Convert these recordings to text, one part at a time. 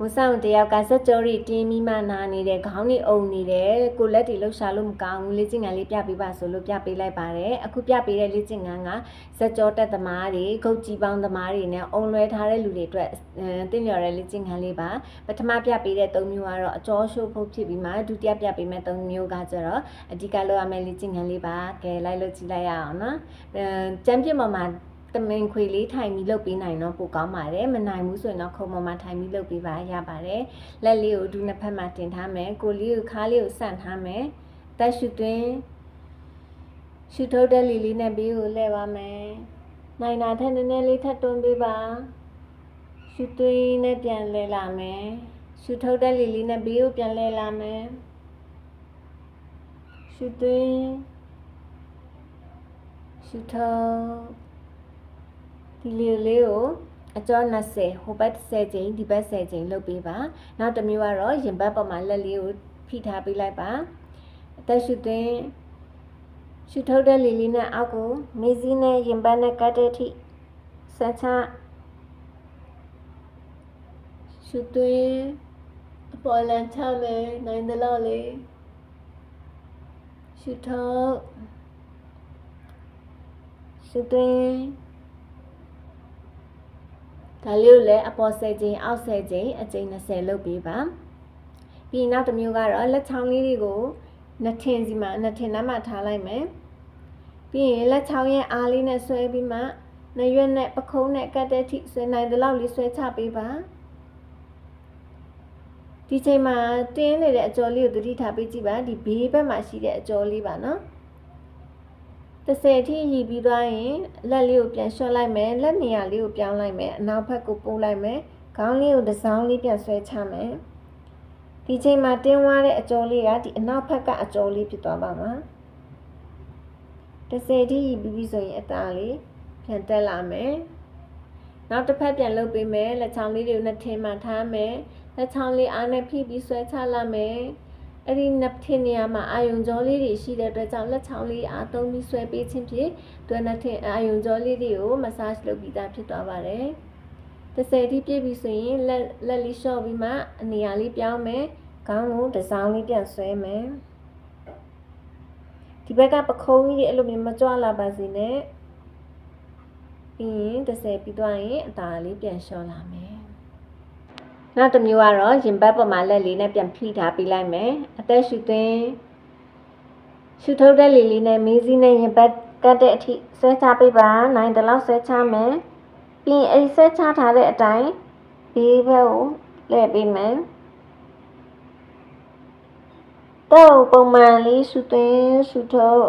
ဟိုဆောင်တယောက်ကစက်ကြောရီတင်းမိမှနာနေတဲ့ခေါင်းလေးအုံနေတယ်ကိုလက်တွေလှုပ်ရှားလို့မကောင်းဘူးလေ့ကျင့်ခန်းလေးပြပေးပါဆိုလို့ပြပေးလိုက်ပါတယ်အခုပြပေးတဲ့လေ့ကျင့်ခန်းကစက်ကြောတက်သမားတွေဂုတ်ကြီးပေါင်းသမားတွေနဲ့အုံလွဲထားတဲ့လူတွေအတွက်တင်းလျော်တဲ့လေ့ကျင့်ခန်းလေးပါပထမပြပေးတဲ့၃မျိုးကတော့အကျော်ရှိုးဖို့ဖြစ်ပြီးမှဒုတိယပြပေးမဲ့၃မျိုးကကျတော့အဓိကလောက်ရမယ့်လေ့ကျင့်ခန်းလေးပါကဲလိုက်လို့ကြည့်လိုက်ရအောင်နော်ကျမ်းပြစ်ပေါ်မှာတမင်ခွေလေးထိုင်ပြီးလုပ်ပေးနိုင်တော့ပိုကောင်းပါတယ်မနိုင်ဘူးဆိုရင်တော့ခုံပေါ်မှာထိုင်ပြီးလုပ်ပေးပါရပါတယ်လက်လေးကိုဒူးနှစ်ဖက်မှာတင်ထားမယ်ကိုလေးကိုခါးလေးကိုဆန့်ထားမယ်တက်ရှူသွင်းရှူထုတ်တဲ့လီလေးနဲ့ဘေးကိုလှည့်ပါမယ်နိုင်တာထက်နည်းနည်းလေးထပ်တွန်းပေးပါရှူသွင်းနဲ့ပြန်လှည့်လာမယ်ရှူထုတ်တဲ့လီလေးနဲ့ဘေးကိုပြန်လှည့်လာမယ်ရှူသွင်းရှူထုတ်ဒီလေးကိုအကျော်20ဟိုဘက်10ချိန်ဒီဘက်10ချိန်လုပ်ပေးပါနောက်တစ်မျိုးကတော့ရင်ဘတ်ပေါ်မှာလက်လေးကိုဖိထားပေးလိုက်ပါအသက်ရှူသွင်းရှူထုတ်တဲ့လီလေးနဲ့အောက်ကိုမေးစည်းနဲ့ရင်ဘတ်နဲ့ကတ်တဲ့အထိဆက်ချရှူသွင်းအပေါ်လန်ချမယ်နိုင်တဲ့လောက်လေးရှူထုတ်ရှူသွင်းဒါလေးကိုလည်းအပေါ်10ချိန်အောက်10ချိန်အချိန်20လုပ်ပေးပါပြီးနောက်တစ်မျိုးကတော့လက်ချောင်းလေးတွေကိုနှစ်ထင်စီမှာနှစ်ထင်နှမ်းမှာထားလိုက်မယ်ပြီးရင်လက်ချောင်းရဲ့အားလေးနဲ့ဆွဲပြီးမှနှရွက်နဲ့ပခုံးနဲ့ကတ်တဲ့အထိဆွဲနိုင်တဲ့လောက်လေးဆွဲချပေးပါဒီချိန်မှာတင်းနေတဲ့အကျော်လေးကိုသတိထားပေးကြည့်ပါဒီဘေးဘက်မှာရှိတဲ့အကျော်လေးပါနော်30အထိရည်ပြီးသွားရင်လက်လေးကိုပြန်လျှော့လိုက်မယ်လက်နေရာလေးကိုပြောင်းလိုက်မယ်အနောက်ဘက်ကိုပို့လိုက်မယ်ခေါင်းလေးကိုတစ်စောင်းလေးပြန်ဆွဲချမယ်ဒီချိန်မှာတင်းဝါတဲ့အကျော်လေးကဒီအနောက်ဘက်ကအကျော်လေးဖြစ်သွားပါမှာ30အထိရည်ပြီးဆိုရင်အသားလေးပြန်တက်လာမယ်နောက်တစ်ဖက်ပြန်လုပ်ပေးမယ်လက်ချောင်းလေးတွေကိုနှစ်ထင်မှထားမယ်လက်ချောင်းလေးအားနဲ့ဖိပြီးဆွဲချလာမယ်အဲ့ဒီနှစ်ထင်နေရာမှာအာယုံကြောလေးတွေရှိတဲ့အတွက်ကြောင့်လက်ချောင်းလေးအားသုံးပြီးဆွဲပေးခြင်းဖြင့်တွဲနှစ်ထင်အာယုံကြောလေးတွေကို massage လုပ်ပြီးသားဖြစ်သွားပါတယ်30တိပြည့်ပြီဆိုရင်လက်လေးလျှော့ပြီးမှနေရာလေးပြောင်းမယ်ခေါင်းကိုတစ်စောင်းလေးပြန်ဆွဲမယ်ဒီဘက်ကပခုံးကြီးတွေအဲ့လိုမျိုးမကြွလာပါစေနဲ့ပြီးရင်30ပြီးသွားရင်အသာလေးပြန်လျှော့လာမယ်နောက်တစ်မျိုးကတော့ရင်ဘတ်ပေါ်မှာလက်လေးနဲ့ပြန်ဖိထားပေးလိုက်မယ်အသက်ရှူသွင်းရှူထုတ်တဲ့လေလေးနဲ့မီးစည်းနဲ့ရင်ဘတ်ကတ်တဲ့အထိဆွဲချပေးပါနိုင်တဲ့လောက်ဆွဲချမယ်ပြီးရင်အဲဒီဆွဲချထားတဲ့အတိုင်းဘေးဘက်ကိုလှည့်ပေးမယ်တော့ပုံမှန်လေးရှူသွင်းရှူထုတ်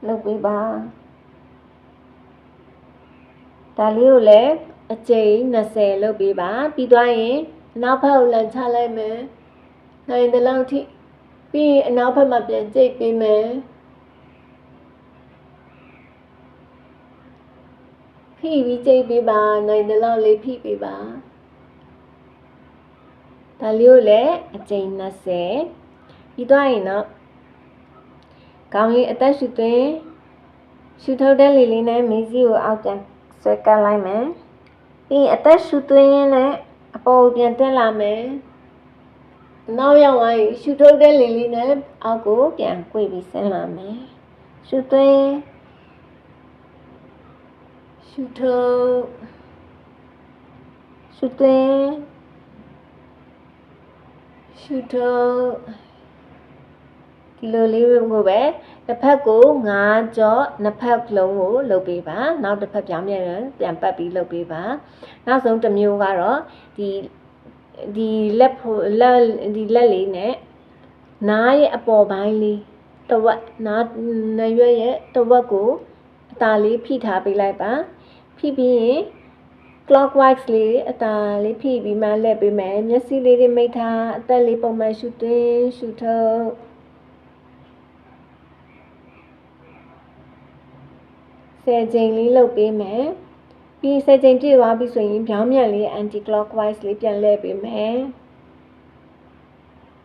လုပ်ပေးပါဒါလေးကိုလည်းအကျိန်20လုပ်ပေးပါပြီးသွားရင်နောက်ဘက်ကိုလန်ချလိုက်မယ်နိုင်တဲ့လောက်ထိပြီးရင်အနောက်ဘက်မှာပြန်ကြိတ်ပေးမယ်ဖိပြီးကြိတ်ပေးပါနိုင်တဲ့လောက်လေးဖိပေးပါဒါလေးကိုလည်းအကျိန်20ပြီးသွားရင်တော့ခေါင်းလေးအသက်ရှူသွင်းရှူထုတ်တဲ့လေလေးနဲ့မေးစည်းကိုအောက်ပြန်ဆွဲကပ်လိုက်မယ်ပြီးရင်အသက်ရှူသွင်းနဲ့အပေါ်ပြန်တက်လာမယ်နောက်ရောက်သွားရင်ရှူထုတ်တဲ့လေလေးနဲ့အောက်ကိုပြန်꿰ပြီးဆင်းလာမယ်ရှူသွင်းရှူထုတ်ရှူသွင်းရှူထုတ်ဒီလိုလေးကိုပဲတစ်ဖက်ကို9ကြော့နှစ်ဖက်လုံးကိုလုပ်ပေးပါနောက်တစ်ဖက်ပြောင်းပြန်ပတ်ပြီးလုပ်ပေးပါနောက်ဆုံးတစ်မျိုးကတော့ဒီလက်လေးနဲ့နားရဲ့အပေါ်ပိုင်းလေးတဝက်နားရွက်ရဲ့တဝက်ကိုအသာလေးဖိထားပေးလိုက်ပါဖိပြီးရင် clockwise လေးအသာလေးဖိပြီးမှလှည့်ပေးမယ်မျက်စိလေးတွေမိတ်ထားအသက်လေးပုံမှန်ရှူသွင်းရှူထုတ်10ချိန်လေးလုပ်ပေးမယ်ပြီး10ချိန်ပြည့်သွားပြီဆိုရင်ပြောင်းပြန်လေး anti clockwise လေးပြန်လှည့်ပေးမယ်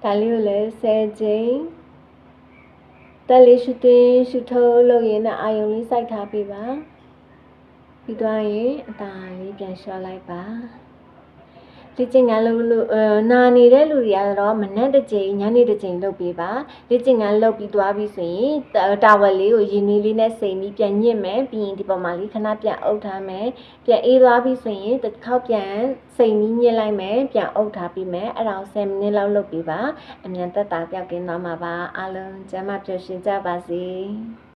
ဒါလေးကိုလည်း10ချိန်တက်လေးရှူသွင်းရှူထုတ်လုပ်ရင်အာယုံလေးစိုက်ထားပေးပါပြီးသွားရင်အသာလေးပြန်လျှော့လိုက်ပါ လေ့ကျင့်ခန်းလုပ်လို့နာနေတဲ့လူတွေကတော့မနက်တစ်ချိန်ညနေတစ်ချိန်လုပ်ပေးပါလေ့ကျင့်ခန်းလုပ်ပြီးသွားပြီဆိုရင်တာဝယ်လေးကိုရေနွေးလေးနဲ့စိမ်ပြီးပြန်ညှစ်မယ်ပြီးရင်ဒီပေါ်မှာလေးခဏပြန်အုပ်ထားမယ်ပြန်အေးသွားပြီဆိုရင်တစ်ခေါက်ပြန်စိမ်ပြီးညှစ်လိုက်မယ်ပြန်အုပ်ထားပြီးမယ်အဲ့ဒါကို10မိနစ်လောက်လုပ်ပေးပါအမြန်သက်သာပြောက်ကင်းသွားမှာပါအားလုံးကျန်းမာပျော်ရွှင်ကြပါစေ